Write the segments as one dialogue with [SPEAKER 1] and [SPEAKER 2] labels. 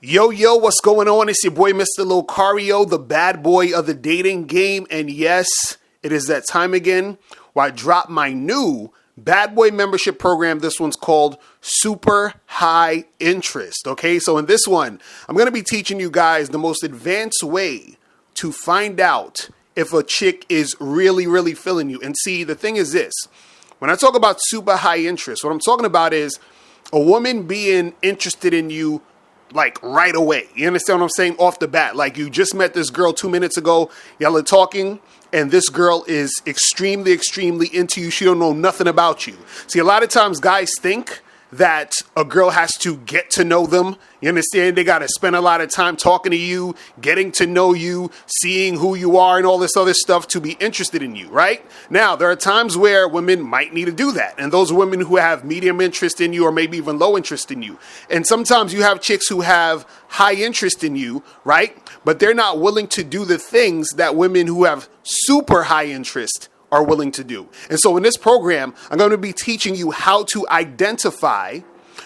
[SPEAKER 1] Yo, what's going on? It's your boy, Mr. Locario, the bad boy of the dating game. And yes, it is that time again where I drop my new bad boy membership program. This one's called Super High Interest. Okay, so in this one, I'm going to be teaching you guys the most advanced way to find out if a chick is really feeling you. And see, the thing is this, when I talk about super high interest, what I'm talking about is a woman being interested in you like right away. You understand what I'm saying? Off the bat. Like you just met this girl 2 minutes ago, y'all are talking, and this girl is extremely into you. She don't know nothing about you. See, a lot of times guys think that a girl has to get to know them. You understand? They got to spend a lot of time talking to you, getting to know you, seeing who you are and all this other stuff to be interested in you, right? Now, there are times where women might need to do that. And those women who have medium interest in you or maybe even low interest in you. And sometimes you have chicks who have high interest in you, right? But they're not willing to do the things that women who have super high interest are willing to do. And so in this program, I'm going to be teaching you how to identify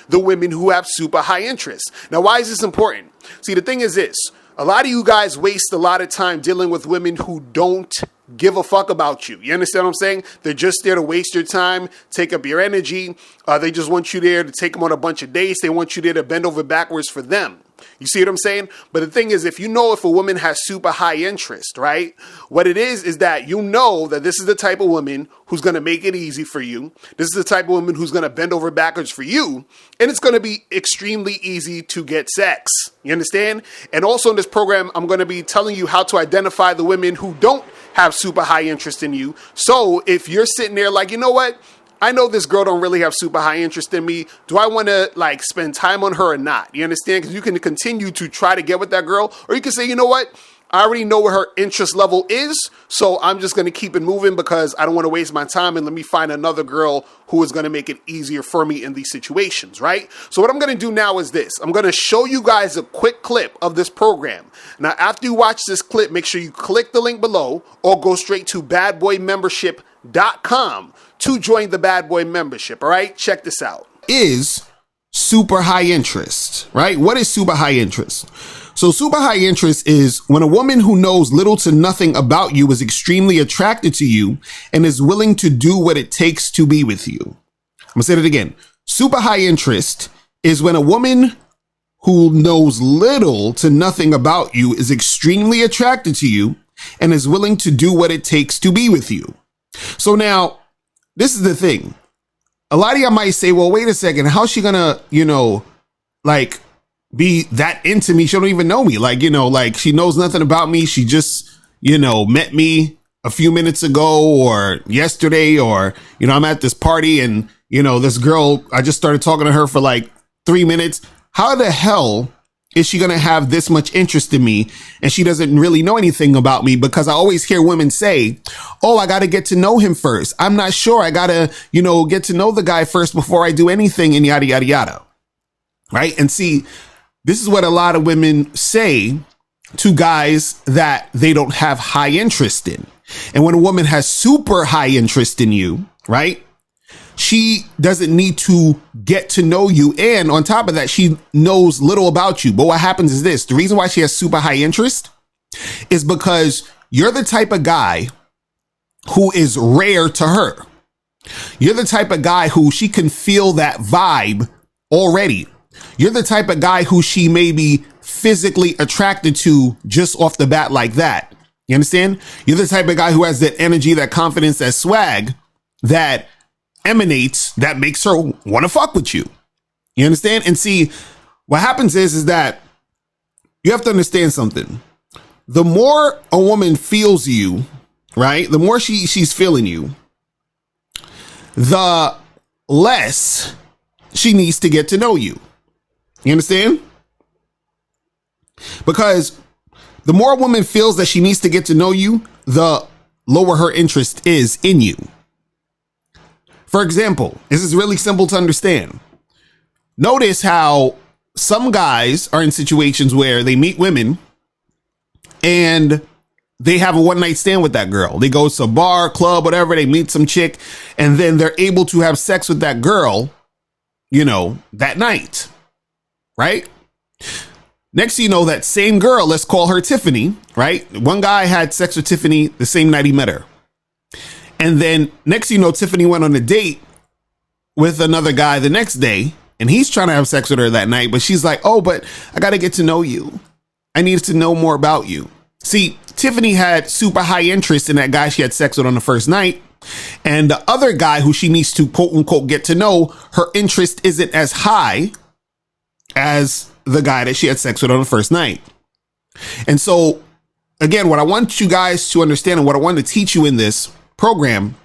[SPEAKER 1] the women who have super high interest. Now, why is this important? See, the thing is this, a lot of you guys waste a lot of time dealing with women who don't give a fuck about you. You understand what I'm saying? They're just there to waste your time, take up your energy. They just want you there to take them on a bunch of dates. They want you there to bend over backwards for them. You see what I'm saying? But the thing is, if you know if a woman has super high interest, right? What it is that you know that this is the type of woman who's going to make it easy for you. This is the type of woman who's going to bend over backwards for you. And it's going to be extremely easy to get sex. You understand? And also in this program, I'm going to be telling you how to identify the women who don't have super high interest in you. So if you're sitting there like, you know what? I know this girl don't really have super high interest in me. Do I want to like spend time on her or not? You understand? Because you can continue to try to get with that girl, or you can say, you know what? I already know where her interest level is, so I'm just going to keep it moving because I don't want to waste my time, and let me find another girl who is going to make it easier for me in these situations, right? So what I'm going to do now is this. I'm going to show you guys a quick clip of this program. Now, after you watch this clip, make sure you click the link below or go straight to badboymembership.com to join the Bad Boy membership, all right? Check this out. Is super high interest, right? What is super high interest? So super high interest is when a woman who knows little to nothing about you is extremely attracted to you and is willing to do what it takes to be with you. I'm gonna say it again. Super high interest is when a woman who knows little to nothing about you is extremely attracted to you and is willing to do what it takes to be with you. So now, this is the thing. A lot of y'all might say, well, wait a second. How's she gonna, like be that into me? She don't even know me. Like, like she knows nothing about me. She just, met me a few minutes ago or yesterday, or, I'm at this party and, this girl, I just started talking to her for like 3 minutes. How the hell is she going to have this much interest in me and she doesn't really know anything about me? Because I always hear women say, oh, I got to get to know him first. I'm not sure. I got to, get to know the guy first before I do anything and yada, yada, yada. Right. And see, this is what a lot of women say to guys that they don't have high interest in. And when a woman has super high interest in you, right? She doesn't need to get to know you. And on top of that, she knows little about you. But what happens is this. The reason why she has super high interest is because you're the type of guy who is rare to her. You're the type of guy who she can feel that vibe already. You're the type of guy who she may be physically attracted to just off the bat like that. You understand? You're the type of guy who has that energy, that confidence, that swag that emanates, that makes her want to fuck with you. You understand? And see, what happens is that you have to understand something. The more a woman feels you, right? The more she's feeling you, the less she needs to get to know you. You understand? Because the more a woman feels that she needs to get to know you, the lower her interest is in you. For example, this is really simple to understand. Notice how some guys are in situations where they meet women and they have a one-night stand with that girl. They go to a bar, club, whatever, they meet some chick, and then they're able to have sex with that girl, that night. Right? Next, you know, that same girl, let's call her Tiffany, right? One guy had sex with Tiffany the same night he met her. And then next, you know, Tiffany went on a date with another guy the next day, and he's trying to have sex with her that night. But she's like, oh, but I got to get to know you. I need to know more about you. See, Tiffany had super high interest in that guy she had sex with on the first night. And the other guy who she needs to quote unquote get to know, her interest isn't as high as the guy that she had sex with on the first night. And so, again, what I want you guys to understand and what I want to teach you in this program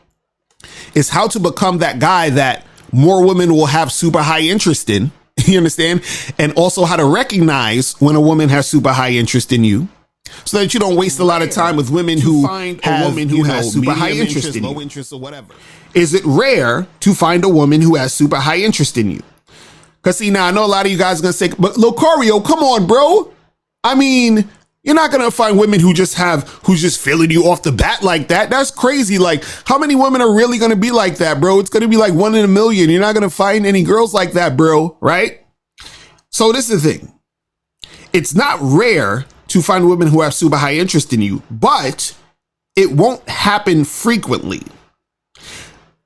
[SPEAKER 1] is how to become that guy that more women will have super high interest in. You understand? And also how to recognize when a woman has super high interest in you, so that you don't waste a lot of time with women who find a woman who has super high interest in you. Low interest or whatever. Is it rare to find a woman who has super high interest in you? Because see, now I know a lot of you guys are going to say, but Locario, come on, bro. I mean, you're not going to find women who's just feeling you off the bat like that. That's crazy. Like, how many women are really going to be like that, bro? It's going to be like 1 in a million. You're not going to find any girls like that, bro. Right? So this is the thing. It's not rare to find women who have super high interest in you, but it won't happen frequently.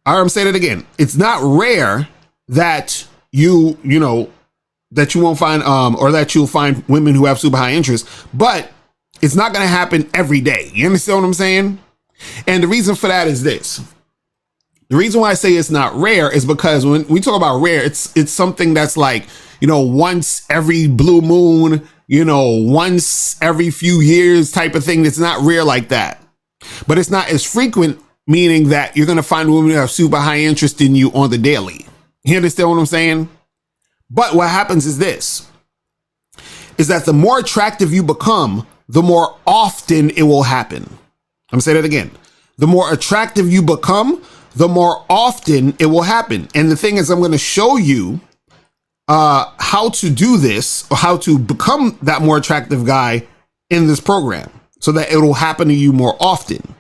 [SPEAKER 1] All right, I'm saying it again. It's not rare that you won't find, or that you'll find women who have super high interest, but it's not going to happen every day. You understand what I'm saying? And the reason for that is this. The reason why I say it's not rare is because when we talk about rare, it's something that's like, once every blue moon, once every few years type of thing. That's not rare like that, but it's not as frequent, meaning that you're going to find women who have super high interest in you on the daily. You understand what I'm saying? But what happens is this, is that the more attractive you become, the more often it will happen. I'm gonna say that again. The more attractive you become, the more often it will happen. And the thing is, I'm going to show you how to do this, or how to become that more attractive guy in this program, so that it will happen to you more often.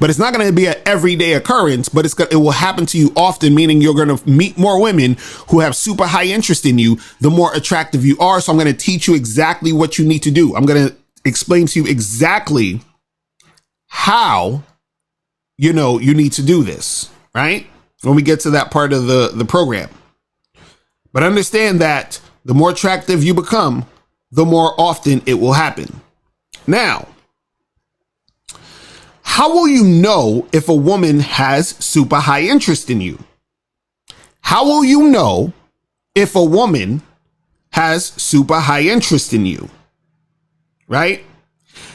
[SPEAKER 1] But it's not going to be an everyday occurrence, but it will happen to you often, meaning you're going to meet more women who have super high interest in you, the more attractive you are. So I'm going to teach you exactly what you need to do. I'm going to explain to you exactly how, you need to do this, right? When we get to that part of the program. But understand that the more attractive you become, the more often it will happen. Now, how will you know if a woman has super high interest in you? How will you know if a woman has super high interest in you? Right?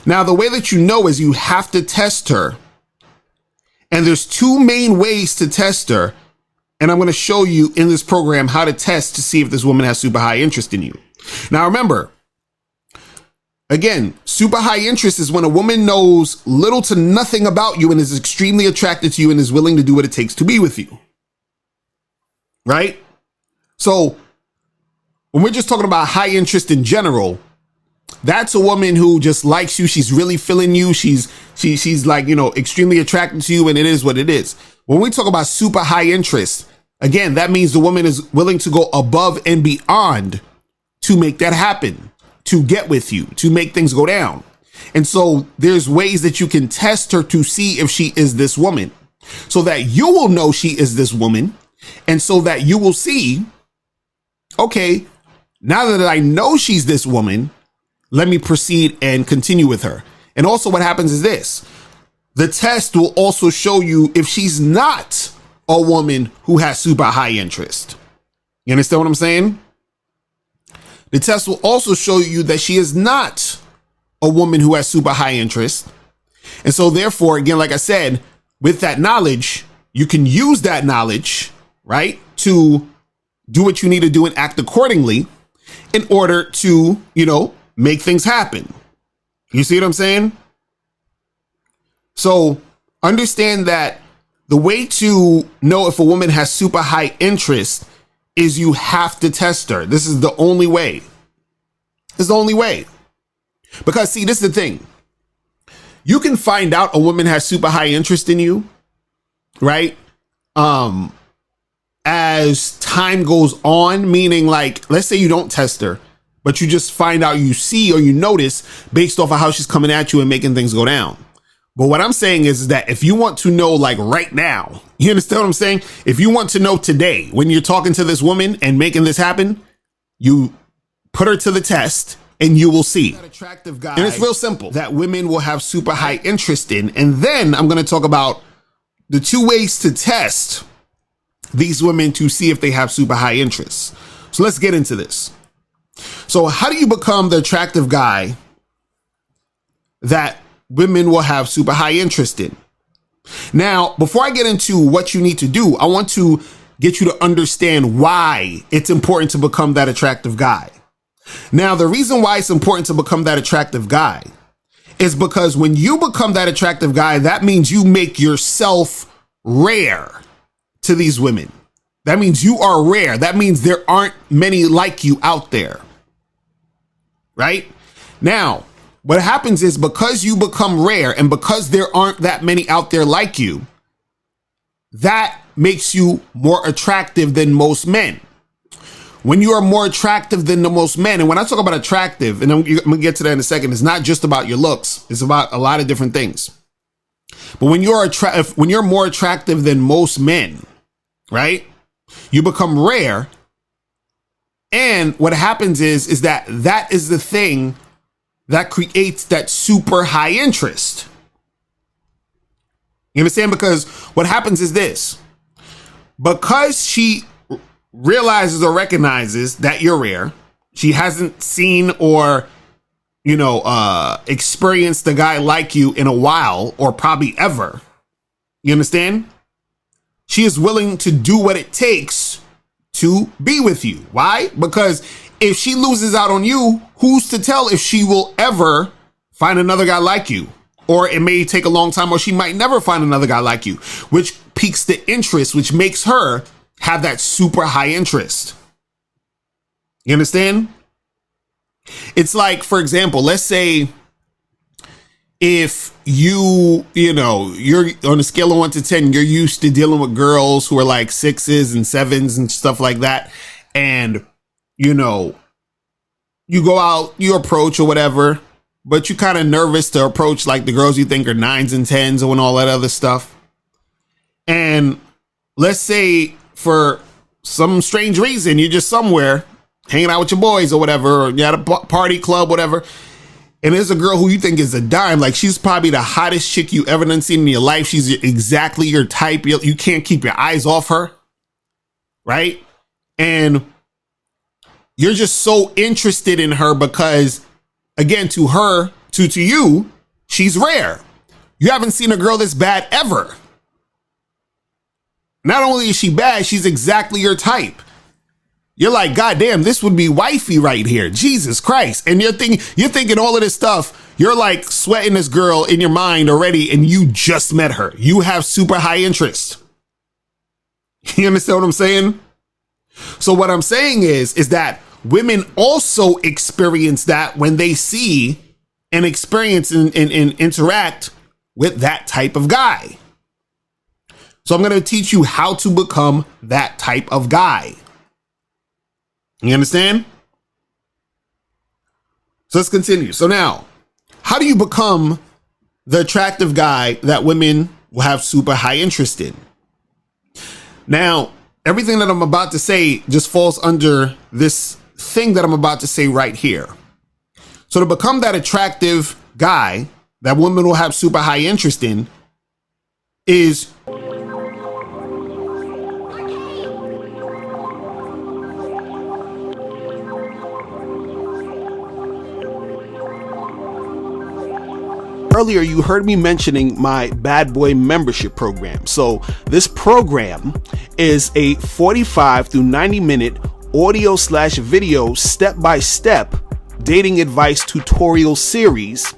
[SPEAKER 1] Now, the way that you know is you have to test her. And there's 2 main ways to test her. And I'm going to show you in this program how to test to see if this woman has super high interest in you. Now, remember, again, super high interest is when a woman knows little to nothing about you and is extremely attracted to you and is willing to do what it takes to be with you. Right? So when we're just talking about high interest in general, that's a woman who just likes you. She's really feeling you. She's like, extremely attracted to you, and it is what it is. When we talk about super high interest, again, that means the woman is willing to go above and beyond to make that happen, to get with you, to make things go down. And so there's ways that you can test her to see if she is this woman, so that you will know she is this woman. And so that you will see, okay, now that I know she's this woman, let me proceed and continue with her. And also what happens is this. The test will also show you if she's not a woman who has super high interest. You understand what I'm saying? The test will also show you that she is not a woman who has super high interest. And so therefore, again, like I said, with that knowledge, you can use that knowledge, right, to do what you need to do and act accordingly in order to, make things happen. You see what I'm saying? So understand that the way to know if a woman has super high interest is you have to test her. This is the only way. It's the only way. Because see, this is the thing. You can find out a woman has super high interest in you, right? As time goes on, meaning like, let's say you don't test her, but you just find out, you see, or you notice based off of how she's coming at you and making things go down. But what I'm saying is that if you want to know, like right now, you understand what I'm saying? If you want to know today, when you're talking to this woman and making this happen, you put her to the test and you will see. That attractive guy, and it's real simple, that women will have super high interest in. And then I'm going to talk about the 2 ways to test these women to see if they have super high interest. So let's get into this. So how do you become the attractive guy that women will have super high interest in? Now, before I get into what you need to do, I want to get you to understand why it's important to become that attractive guy. Now, the reason why it's important to become that attractive guy is because when you become that attractive guy, that means you make yourself rare to these women. That means you are rare. That means there aren't many like you out there. Right? Now, what happens is because you become rare and because there aren't that many out there like you, that makes you more attractive than most men. When you are more attractive than the most men, and when I talk about attractive, and I'm going to get to that in a second, it's not just about your looks. It's about a lot of different things. But when you're more attractive than most men, right? You become rare. And what happens is that is the thing that creates that super high interest. You understand? Because what happens is this. Because she realizes or recognizes that you're rare, she hasn't seen or, experienced a guy like you in a while or probably ever. You understand? She is willing to do what it takes to be with you. Why? Because if she loses out on you, who's to tell if she will ever find another guy like you? Or it may take a long time, or she might never find another guy like you, which piques the interest, which makes her have that super high interest. You understand? It's like, for example, let's say if you're on a scale of 1 to 10, you're used to dealing with girls who are like 6s and 7s and stuff like that. And, you go out, you approach or whatever, but you're kind of nervous to approach like the girls you think are 9s and 10s and all that other stuff. And let's say for some strange reason, you're just somewhere hanging out with your boys or whatever, or you're at a party club, whatever. And there's a girl who you think is a dime. Like, she's probably the hottest chick you ever done seen in your life. She's exactly your type. You can't keep your eyes off her. Right? And you're just so interested in her because, again, to her, to you, she's rare. You haven't seen a girl this bad ever. Not only is she bad, she's exactly your type. You're like, God damn, this would be wifey right here. Jesus Christ. And you're thinking all of this stuff. You're like sweating this girl in your mind already, and you just met her. You have super high interest. You understand what I'm saying? So what I'm saying is that women also experience that when they see and experience and interact with that type of guy. So I'm going to teach you how to become that type of guy. You understand? So let's continue. So now, how do you become the attractive guy that women will have super high interest in? Now, everything that I'm about to say just falls under this thing that I'm about to say right here. So to become that attractive guy that women will have super high interest in is earlier, you heard me mentioning my Bad Boy membership program. So this program is a 45 through 90 minute audio/video step-by-step dating advice tutorial series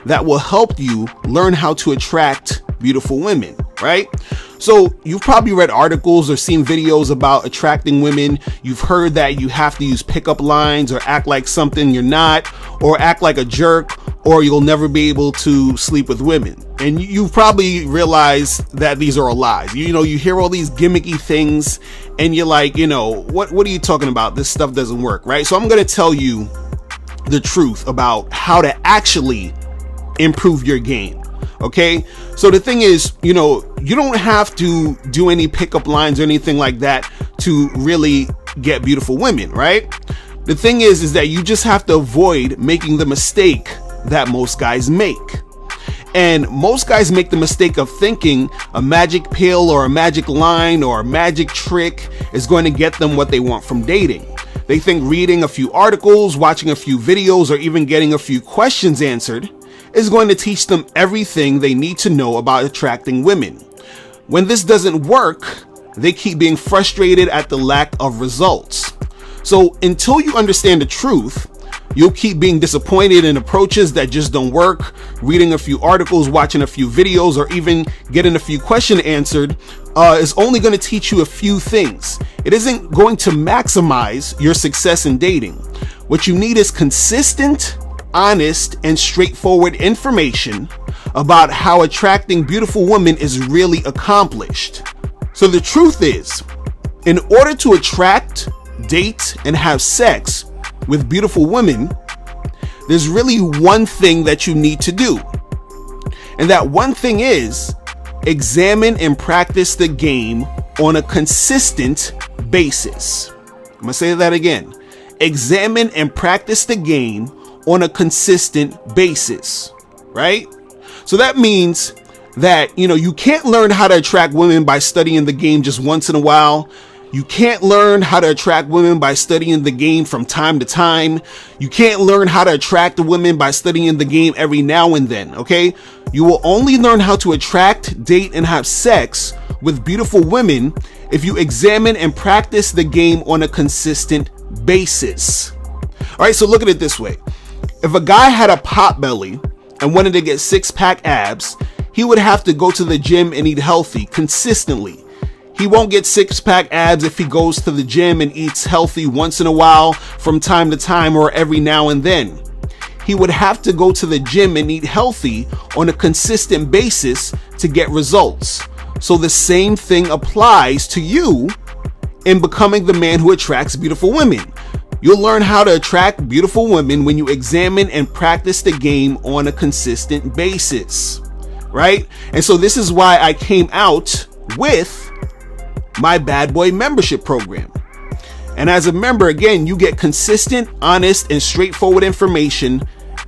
[SPEAKER 1] that will help you learn how to attract beautiful women, right? So you've probably read articles or seen videos about attracting women. You've heard that you have to use pickup lines or act like something you're not, or act like a jerk, or you'll never be able to sleep with women. And you've probably realized that these are all lies. You hear all these gimmicky things and you're like, what are you talking about? This stuff doesn't work, right? So I'm going to tell you the truth about how to actually improve your game. Okay, so the thing is, you don't have to do any pickup lines or anything like that to really get beautiful women, right? The thing is that you just have to avoid making the mistake that most guys make. And most guys make the mistake of thinking a magic pill or a magic line or a magic trick is going to get them what they want from dating. They think reading a few articles, watching a few videos, or even getting a few questions answered is going to teach them everything they need to know about attracting women. When this doesn't work, they keep being frustrated at the lack of results. So until you understand the truth, you'll keep being disappointed in approaches that just don't work. Reading a few articles, watching a few videos, or even getting a few questions answered is only going to teach you a few things. It isn't going to maximize your success in dating. What you need is consistent, honest, and straightforward information about how attracting beautiful women is really accomplished. So the truth is, in order to attract, date, and have sex with beautiful women, there's really one thing that you need to do. And that one thing is examine and practice the game on a consistent basis. I'm going to say that again. Examine and practice the game on a consistent basis, right? So that means that, you can't learn how to attract women by studying the game just once in a while. You can't learn how to attract women by studying the game from time to time. You can't learn how to attract the women by studying the game every now and then, okay? You will only learn how to attract, date, and have sex with beautiful women if you examine and practice the game on a consistent basis. All right, so look at it this way. If a guy had a pot belly and wanted to get six-pack abs, he would have to go to the gym and eat healthy consistently. He won't get six-pack abs if he goes to the gym and eats healthy once in a while, from time to time, or every now and then. He would have to go to the gym and eat healthy on a consistent basis to get results. So the same thing applies to you in becoming the man who attracts beautiful women. You'll learn how to attract beautiful women when you examine and practice the game on a consistent basis, right? And so this is why I came out with my Bad Boy membership program. And as a member, again, you get consistent, honest, and straightforward information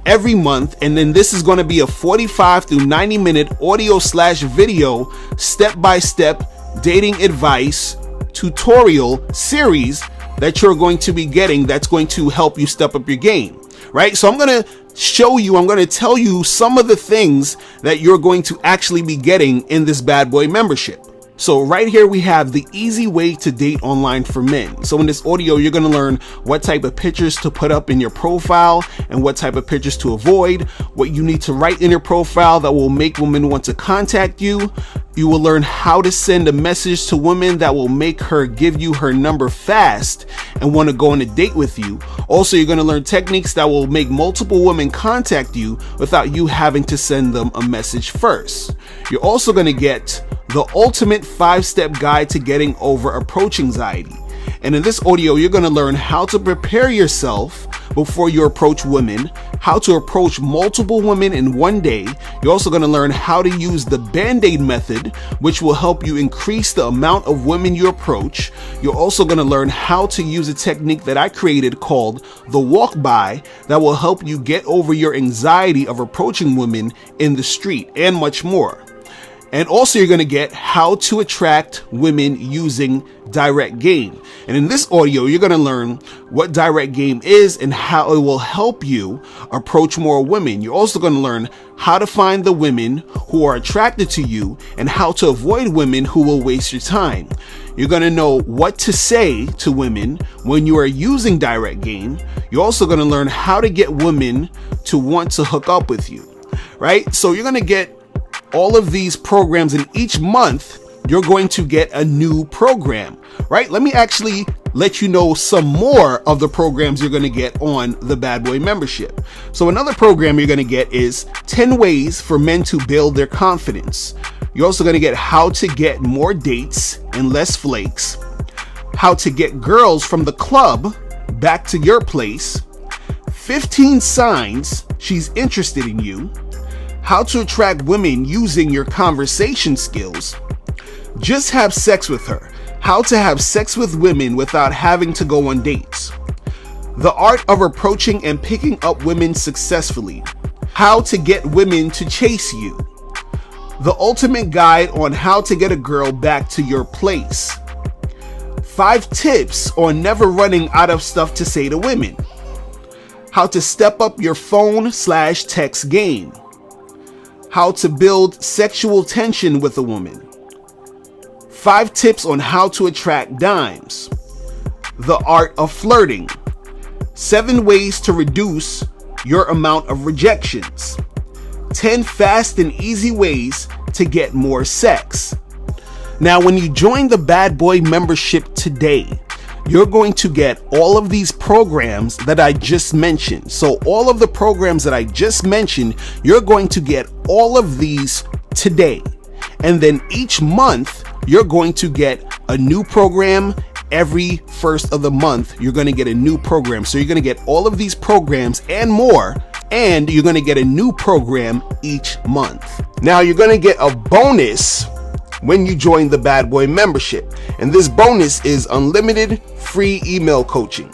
[SPEAKER 1] every month. And then this is going to be a 45 to 90 minute audio/video step-by-step dating advice tutorial series that you're going to be getting that's going to help you step up your game, right? So I'm going to tell you some of the things that you're going to actually be getting in this Bad Boy membership. So right here we have the easy way to date online for men. So in this audio, you're going to learn what type of pictures to put up in your profile and what type of pictures to avoid, what you need to write in your profile that will make women want to contact you. You will learn how to send a message to women that will make her give you her number fast and want to go on a date with you. Also, you're going to learn techniques that will make multiple women contact you without you having to send them a message first. You're also going to get the ultimate 5-step guide to getting over approach anxiety. And in this audio, you're going to learn how to prepare yourself before you approach women, how to approach multiple women in one day. You're also going to learn how to use the Band-Aid method, which will help you increase the amount of women you approach. You're also going to learn how to use a technique that I created called the walk by that will help you get over your anxiety of approaching women in the street, and much more. And also you're going to get how to attract women using direct game. And in this audio, you're going to learn what direct game is and how it will help you approach more women. You're also going to learn how to find the women who are attracted to you and how to avoid women who will waste your time. You're going to know what to say to women when you are using direct game. You're also going to learn how to get women to want to hook up with you, right? So you're going to get all of these programs, and each month you're going to get a new program, right? Let me actually let you know some more of the programs you're going to get on the Bad Boy membership. So another program you're going to get is 10 ways for men to build their confidence. You're also going to get how to get more dates and less flakes, how to get girls from the club back to your place, 15 signs she's interested in you, how to attract women using your conversation skills, just have sex with her, how to have sex with women without having to go on dates, the art of approaching and picking up women successfully, how to get women to chase you, the ultimate guide on how to get a girl back to your place, 5 tips on never running out of stuff to say to women, how to step up your phone/text game, how to build sexual tension with a woman, 5 tips on how to attract dimes, the art of flirting, 7 ways to reduce your amount of rejections, 10 fast and easy ways to get more sex. Now, when you join the Bad Boy membership today, you're going to get all of these programs that I just mentioned. So all of the programs that I just mentioned, you're going to get all of these today. And then each month, you're going to get a new program. Every first of the month, you're going to get a new program. So you're going to get all of these programs and more, and you're going to get a new program each month. Now, you're going to get a bonus when you join the Bad Boy membership. And this bonus is unlimited free email coaching.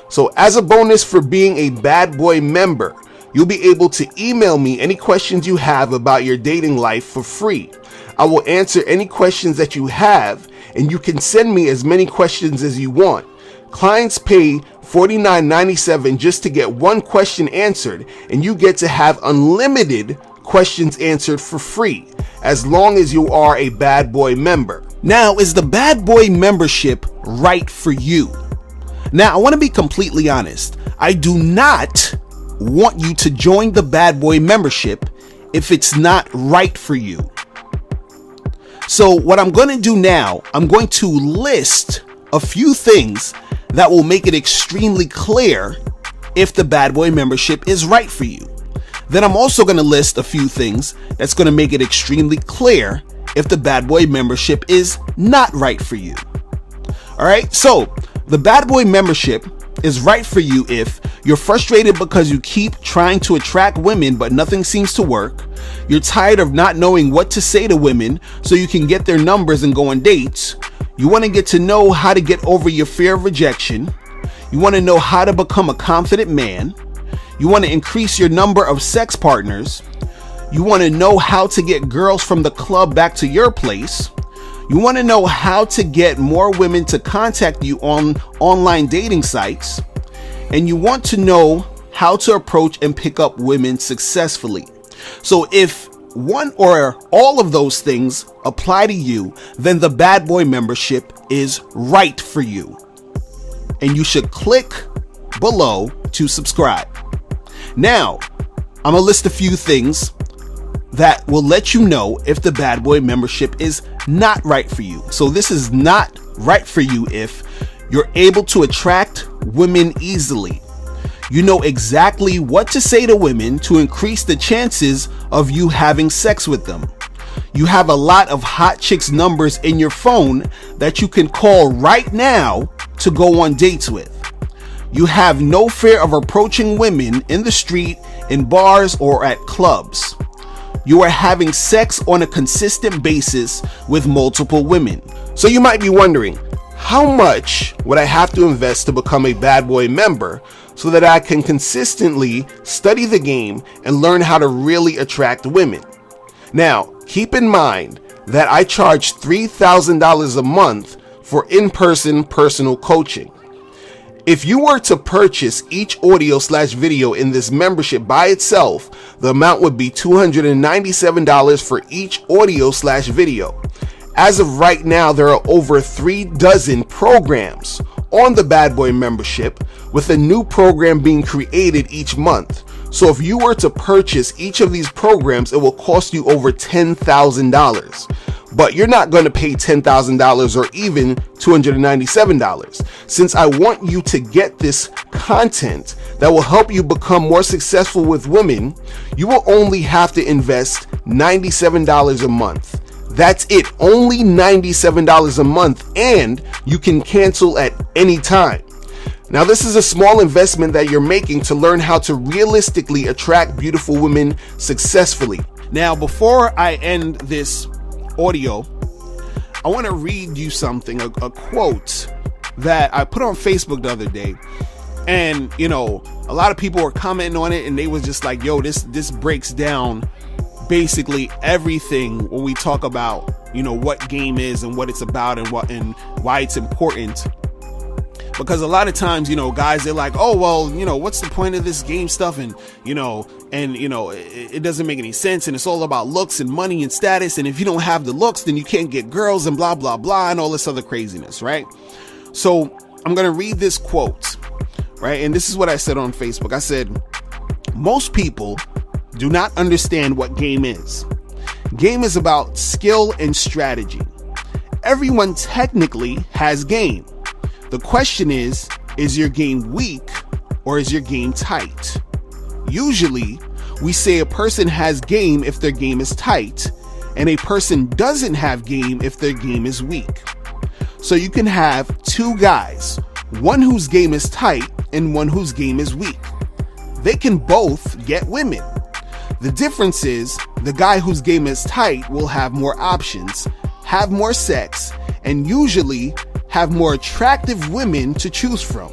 [SPEAKER 1] So as a bonus for being a Bad Boy member, you'll be able to email me any questions you have about your dating life for free. I will answer any questions that you have, and you can send me as many questions as you want. Clients pay $49.97 just to get one question answered, and you get to have unlimited questions answered for free, as long as you are a Bad Boy member. Now, is the Bad Boy membership right for you? Now, I want to be completely honest. I do not want you to join the Bad Boy membership if it's not right for you. So what I'm going to do now, I'm going to list a few things that will make it extremely clear if the Bad Boy membership is right for you. Then I'm also going to list a few things that's going to make it extremely clear if the Bad Boy membership is not right for you. All right, so the Bad Boy membership is right for you if you're frustrated because you keep trying to attract women but nothing seems to work. You're tired of not knowing what to say to women so you can get their numbers and go on dates. You want to get to know how to get over your fear of rejection. You want to know how to become a confident man. You want to increase your number of sex partners. You want to know how to get girls from the club back to your place. You want to know how to get more women to contact you on online dating sites. And you want to know how to approach and pick up women successfully. So if one or all of those things apply to you, then the Bad Boy membership is right for you. And you should click below to subscribe. Now, I'm going to list a few things that will let you know if the Bad Boy membership is not right for you. So this is not right for you if you're able to attract women easily. You know exactly what to say to women to increase the chances of you having sex with them. You have a lot of hot chicks' numbers in your phone that you can call right now to go on dates with. You have no fear of approaching women in the street, in bars, or at clubs. You are having sex on a consistent basis with multiple women. So you might be wondering, how much would I have to invest to become a Bad Boy member so that I can consistently study the game and learn how to really attract women? Now, keep in mind that I charge $3,000 a month for in-person personal coaching. If you were to purchase each audio/video in this membership by itself, the amount would be $297 for each audio/video. As of right now, there are over 3 dozen programs on the Bad Boy membership, with a new program being created each month. So if you were to purchase each of these programs, it will cost you over $10,000. But you're not going to pay $10,000 or even $297. Since I want you to get this content that will help you become more successful with women, you will only have to invest $97 a month. That's it, only $97 a month, and you can cancel at any time. Now, this is a small investment that you're making to learn how to realistically attract beautiful women successfully. Now, before I end this audio, I want to read you something, a quote that I put on Facebook the other day. And, you know, a lot of people were commenting on it, and they was just like, yo, this breaks down basically everything when we talk about, you know, what game is and what it's about and why it's important. Because a lot of times, you know, guys, they're like, oh, well, you know, what's the point of this game stuff? And, it doesn't make any sense. And it's all about looks and money and status. And if you don't have the looks, then you can't get girls and blah, blah, blah, and all this other craziness, right? So I'm going to read this quote, right? And this is what I said on Facebook. I said, most people do not understand what game is. Game is about skill and strategy. Everyone technically has game. The question is your game weak or is your game tight? Usually, we say a person has game if their game is tight, and a person doesn't have game if their game is weak. So you can have two guys, one whose game is tight and one whose game is weak. They can both get women. The difference is the guy whose game is tight will have more options, have more sex, and usually have more attractive women to choose from.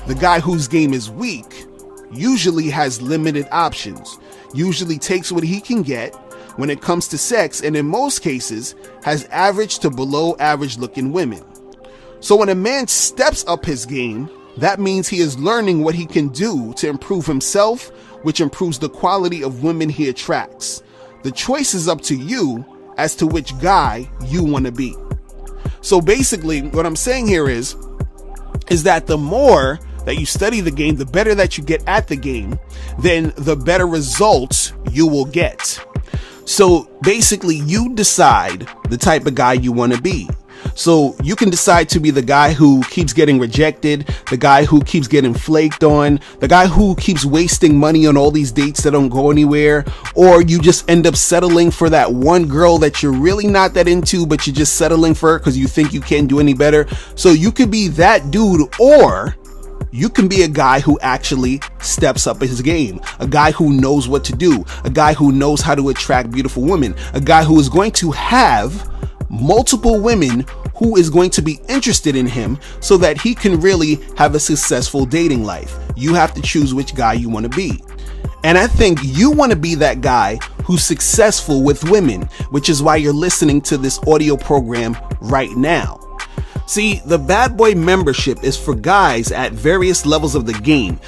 [SPEAKER 1] The guy whose game is weak usually has limited options, usually takes what he can get when it comes to sex, and in most cases has average to below average looking women. So when a man steps up his game, that means he is learning what he can do to improve himself, which improves the quality of women he attracts. The choice is up to you as to which guy you want to be. So basically, what I'm saying here is that the more that you study the game, the better that you get at the game, then the better results you will get. So basically, you decide the type of guy you want to be. So you can decide to be the guy who keeps getting rejected, the guy who keeps getting flaked on, the guy who keeps wasting money on all these dates that don't go anywhere, or you just end up settling for that one girl that you're really not that into, but you're just settling for her because you think you can't do any better. So you could be that dude, or you can be a guy who actually steps up his game, a guy who knows what to do, a guy who knows how to attract beautiful women, a guy who is going to have multiple women who is going to be interested in him so that he can really have a successful dating life. You have to choose which guy you want to be. And I think you want to be that guy who's successful with women, which is why you're listening to this audio program right now. See, the Bad Boy membership is for guys at various levels of the game.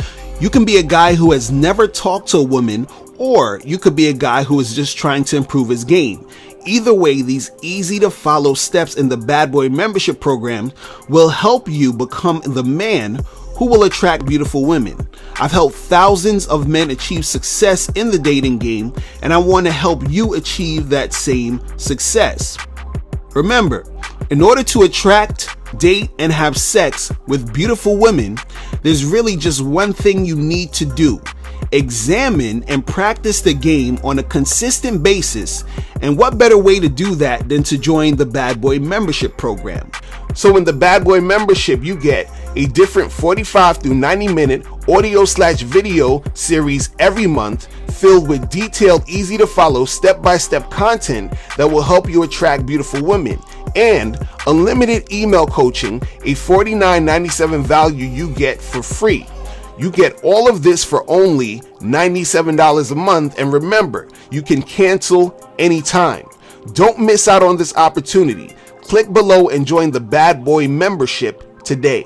[SPEAKER 1] You can be a guy who has never talked to a woman, or you could be a guy who is just trying to improve his game. Either way, these easy to follow steps in the Bad Boy membership program will help you become the man who will attract beautiful women. I've helped thousands of men achieve success in the dating game, and I want to help you achieve that same success. Remember, in order to attract, date, and have sex with beautiful women, there's really just one thing you need to do. Examine and practice the game on a consistent basis, and what better way to do that than to join the Bad Boy membership program. So in the Bad Boy membership, you get a different 45 through 90 minute audio/video series every month, filled with detailed, easy to follow, step-by-step content that will help you attract beautiful women, and unlimited email coaching, a $49.97 value you get for free. You get all of this for only $97 a month, and remember, you can cancel anytime. Don't miss out on this opportunity. Click below and join the Bad Boy membership today.